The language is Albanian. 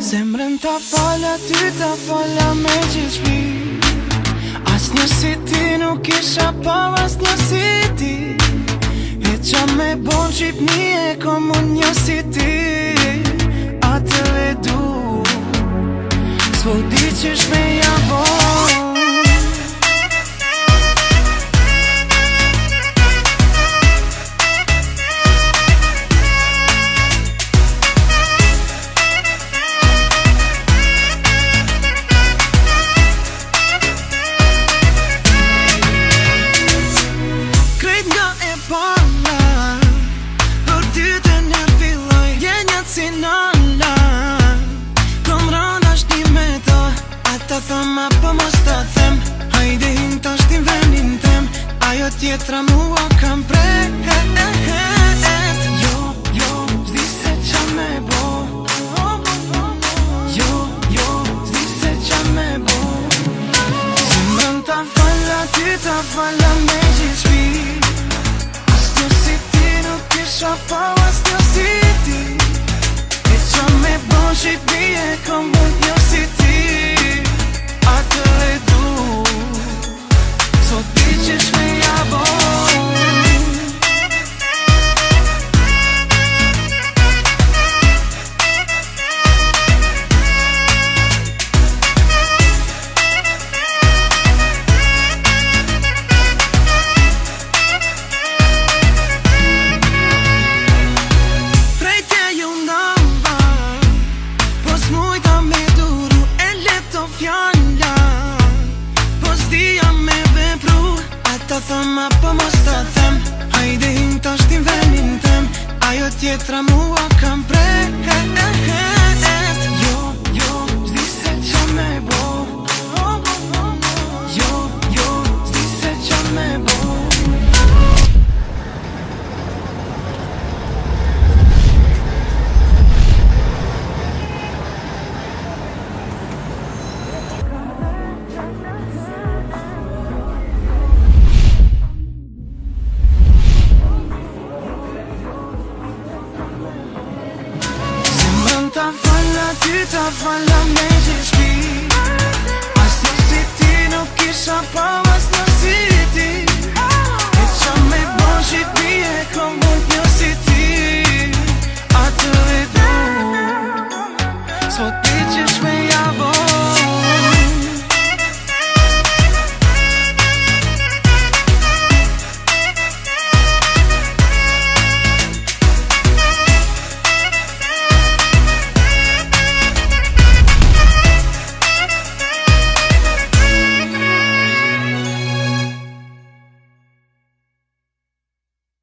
Zemrën ta fala, ty ta fala me gjithë shpi. Asnjë si ti nuk isha pa, asnjë si ti. E qa me bon Shqipni e kom unë një si ti. Atë e du, s'po di qysh me ja bon. Ta thëma po mos ta them, hajde hin tash t'in venin tem. Ajo tjetra mua kam pret. Jo, zdi se qa me bo. Jo, zdi se qa me bo. Zemrën ta falla, ty ta falla me gjithë shpi. Asnjë si ti nuk isha pa, asnjë si ti. E qa me bo Shqipni e kom unë një si ti. Atë e du, so ti qysh me ja bon. Prej tje ju ndamba, po s'mujta me duru e leto fjall. Ta thëma po mos ta them, hajde hin tash t'in venin tem. Ajo tjetra mua kam pret. Jo, zdi se qa me bo. Jo, zdi se qa me bo. Ta falla, ty ta falla me gjithë shpi. Asnjë si ti nuk isha pa, asnjë si ti. E qa me bon Shqipni e kom unë një si ti. Atë e